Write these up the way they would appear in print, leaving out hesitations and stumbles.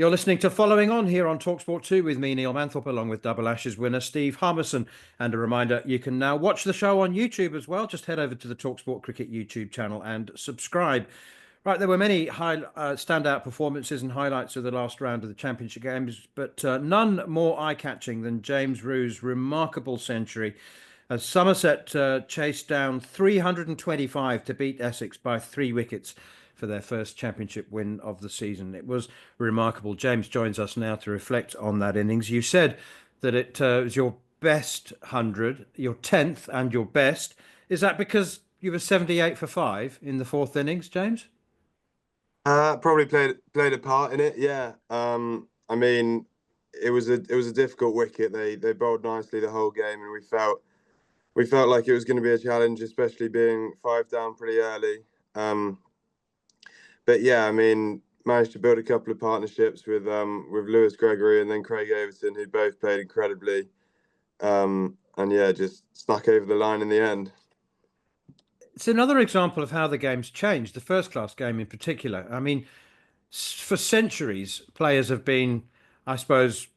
You're listening to Following On here on talkSPORT 2 with me, Neil Manthorp, along with Double Ashes winner Steve Harmison. And a reminder, you can now watch the show on YouTube as well. Just head over to the talkSPORT Cricket YouTube channel and subscribe. Right, there were many standout performances and highlights of the last round of the Championship Games, but none more eye-catching than James Rew's remarkable century as Somerset chased down 325 to beat Essex by 3 wickets for their first championship win of the season. It was remarkable. James joins us now to reflect on that innings. You said that it was your best 100, your 10th and your best. Is that because you were 78 for 5 in the fourth innings, James? Probably played a part in it. Yeah. I mean, it was a difficult wicket. They bowled nicely the whole game, and we felt like it was going to be a challenge, especially being 5 down pretty early. But yeah, I mean, managed to build a couple of partnerships with Lewis Gregory and then Craig Overton, who both played incredibly. And yeah, just stuck over the line in the end. It's another example of how the game's changed, the first class game in particular. I mean, for centuries, players have been, I suppose,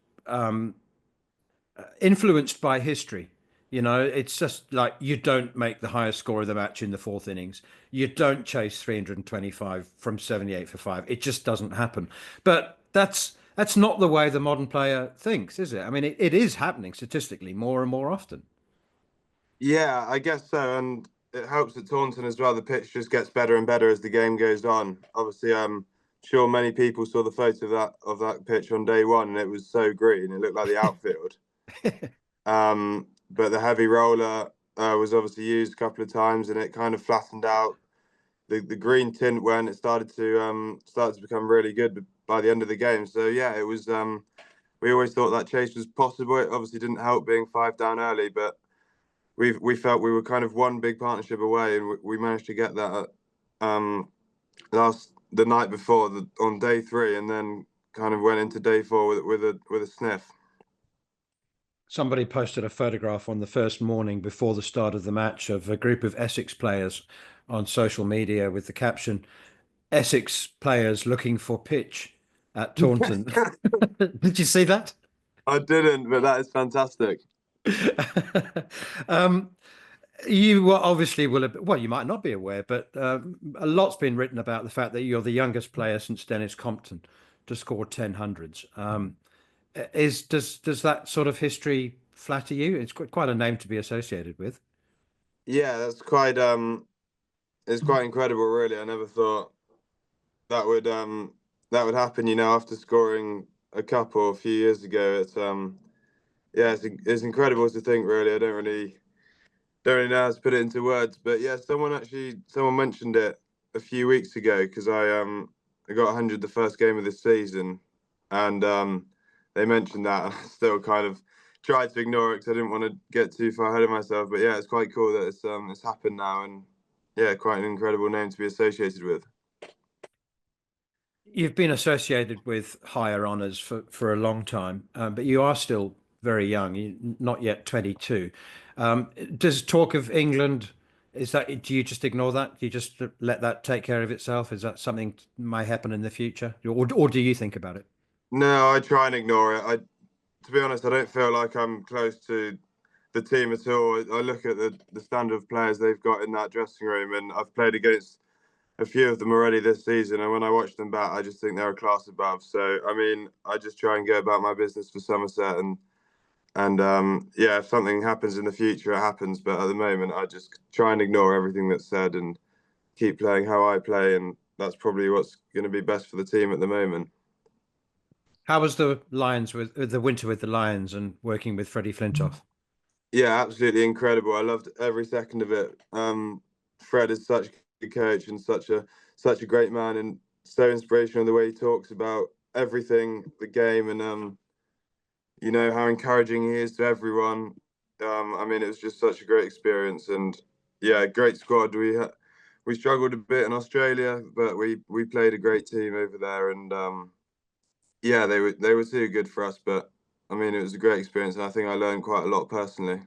influenced by history. You know, it's just like you don't make the highest score of the match in the fourth innings. You don't chase 325 from 78 for 5. It just doesn't happen. But that's not the way the modern player thinks, is it? I mean, it is happening statistically more and more often. Yeah, I guess so, and it helps at Taunton as well. The pitch just gets better and better as the game goes on. Obviously, I'm sure many people saw the photo of that pitch on day one, and it was so green. It looked like the outfield. But the heavy roller was obviously used a couple of times, and it kind of flattened out. The green tint when it started to become really good by the end of the game. So yeah, it was. We always thought that chase was possible. It obviously didn't help being 5 down early, but we felt we were kind of one big partnership away, and we managed to get that the night before on day 3, and then kind of went into day 4 with a sniff. Somebody posted a photograph on the first morning before the start of the match of a group of Essex players on social media with the caption, Essex players looking for pitch at Taunton. Did you see that? I didn't, but that is fantastic. um, you obviously will have, well, you might not be aware, but a lot's been written about the fact that you're the youngest player since Dennis Compton to score 10 hundreds. Does that sort of history flatter you? It's quite a name to be associated with. Yeah, it's quite incredible, really. I never thought that would happen. After scoring a couple a few years ago, it's incredible to think. Really, I don't really know how to put it into words, but yeah, someone mentioned it a few weeks ago because I got 100 the first game of this season, and they mentioned that, and I still kind of tried to ignore it because I didn't want to get too far ahead of myself. But yeah, it's quite cool that it's happened now, and yeah, quite an incredible name to be associated with. You've been associated with higher honours for a long time, but you are still very young. You're not yet 22. Does talk of England, is that, do you just ignore that? Do you just let that take care of itself? Is that something may happen in the future, or do you think about it? No, I try and ignore it. To be honest, I don't feel like I'm close to the team at all. I look at the standard of players they've got in that dressing room, and I've played against a few of them already this season. And when I watch them bat, I just think they're a class above. So, I mean, I just try and go about my business for Somerset, and yeah, if something happens in the future, it happens. But at the moment, I just try and ignore everything that's said and keep playing how I play, and that's probably what's going to be best for the team at the moment. How was the Lions with the winter with the Lions and working with Freddie Flintoff? Yeah, absolutely incredible. I loved every second of it. Fred is such a good coach and such a great man, and so inspirational the way he talks about everything, the game, and how encouraging he is to everyone. I mean, it was just such a great experience, and yeah, great squad. We struggled a bit in Australia, but we played a great team over there, and yeah, they were too good for us, but I mean, it was a great experience, and I think I learned quite a lot personally.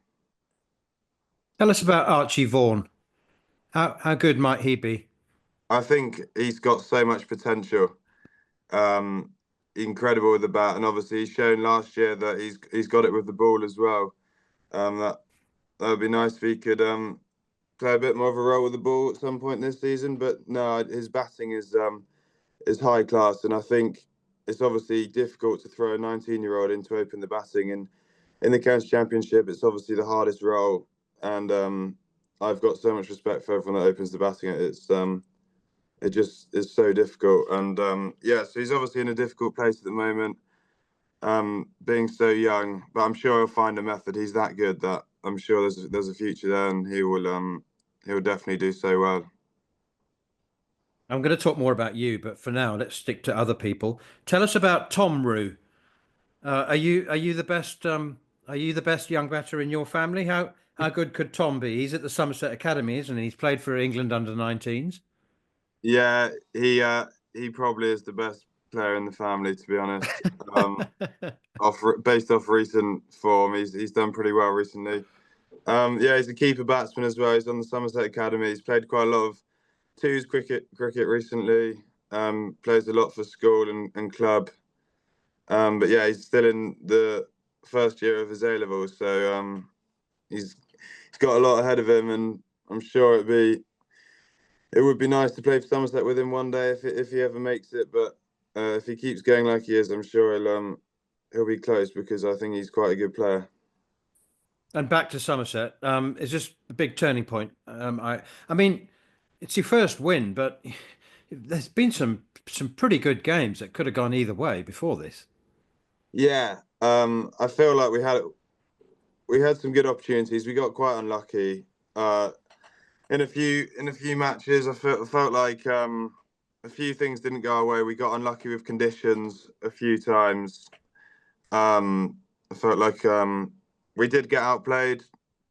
Tell us about Archie Vaughan. How good might he be? I think he's got so much potential. Um, incredible with the bat, and obviously he's shown last year that he's got it with the ball as well. That would be nice if he could play a bit more of a role with the ball at some point this season. But no, his batting is high class, and I think it's obviously difficult to throw a 19-year-old in to open the batting. And in the county championship, it's obviously the hardest role, and I've got so much respect for everyone that opens the batting. It just is so difficult, and yeah, so he's obviously in a difficult place at the moment, being so young. But I'm sure he'll find a method. He's that good that I'm sure there's a future there, and he'll definitely do so well. I'm going to talk more about you, but for now, let's stick to other people. Tell us about Tom Rue. Are you the best are you the best young batter in your family? How good could Tom be? He's at the Somerset Academy, isn't he? He's played for England under 19s. Yeah, he probably is the best player in the family, to be honest. Based off recent form, he's done pretty well recently. Yeah, he's a keeper batsman as well. He's on the Somerset Academy. He's played quite a lot of twos cricket recently. Plays a lot for school and club. But yeah, he's still in the first year of his A levels, so he's got a lot ahead of him, and I'm sure it would be nice to play for Somerset with him one day if he ever makes it. But if he keeps going like he is, I'm sure he'll be close because I think he's quite a good player. And back to Somerset, is this a big turning point? I mean, it's your first win, but there's been some pretty good games that could have gone either way before this. Yeah, I feel like we had some good opportunities. We got quite unlucky in a few matches. I felt like a few things didn't go our way. We got unlucky with conditions a few times. I felt like we did get outplayed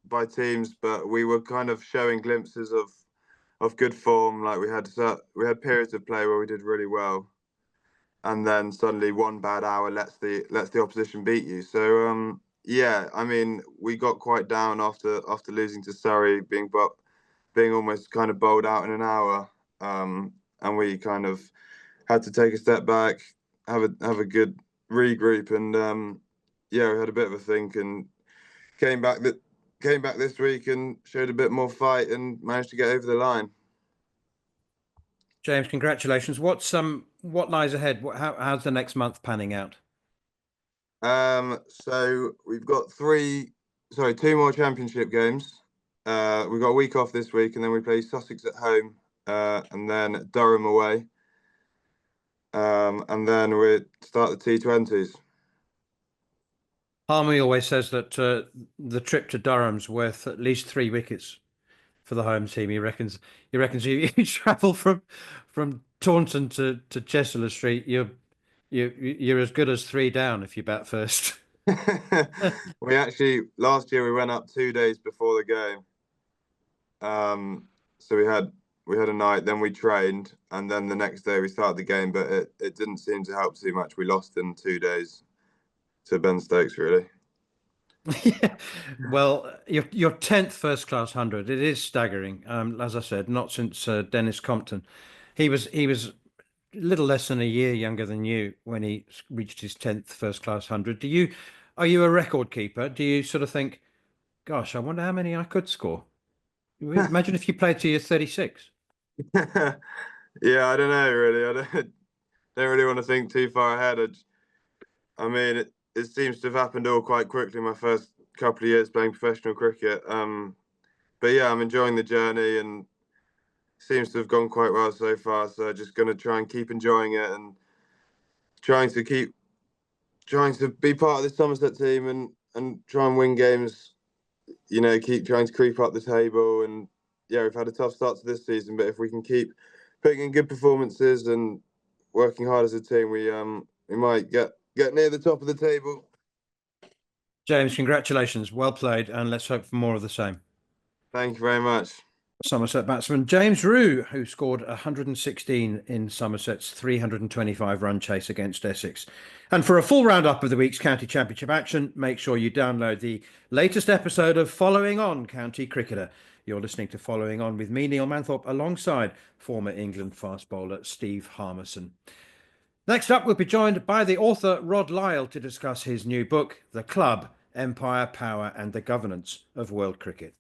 by teams, but we were kind of showing glimpses of good form. Like we had periods of play where we did really well, and then suddenly one bad hour lets the opposition beat you. So yeah, I mean we got quite down after losing to Surrey, being almost kind of bowled out in an hour, and we kind of had to take a step back, have a good regroup, and yeah, we had a bit of a think and came back that came back this week and showed a bit more fight and managed to get over the line. James, congratulations. What lies ahead? How's the next month panning out? So we've got two more championship games. We've got a week off this week, and then we play Sussex at home, and then Durham away, and then we start the T20s. Harmy always says that the trip to Durham's worth at least 3 wickets for the home team. He reckons you travel from Taunton to Chester Street, you're as good as three down if you bat first. We actually last year we went up 2 days before the game. So we had a night, then we trained, and then the next day we started the game. But it didn't seem to help too much. We lost in 2 days to Ben Stokes, really. Yeah. Well, your 10th first class 100. It is staggering. As I said, not since Dennis Compton. He was a little less than a year younger than you when he reached his 10th first class 100. Are you a record keeper? Do you sort of think, gosh, I wonder how many I could score? Imagine if you played to your 36. Yeah, I don't know really. I don't really want to think too far ahead. I mean, it seems to have happened all quite quickly. My first couple of years playing professional cricket. But yeah, I'm enjoying the journey and seems to have gone quite well so far. So just going to try and keep enjoying it and trying to keep trying to be part of this Somerset team and try and win games. Keep trying to creep up the table. And yeah, we've had a tough start to this season, but if we can keep putting in good performances and working hard as a team, we might get near the top of the table. James, congratulations. Well played, and let's hope for more of the same. Thank you very much. Somerset batsman James Rue, who scored 116 in Somerset's 325 run chase against Essex. And for a full roundup of the week's County Championship action, make sure you download the latest episode of Following On County Cricketer. You're listening to Following On with me, Neil Manthorp, alongside former England fast bowler Steve Harmison. Next up, we'll be joined by the author Rod Lyle to discuss his new book, The Club, Empire, Power and the Governance of World Cricket.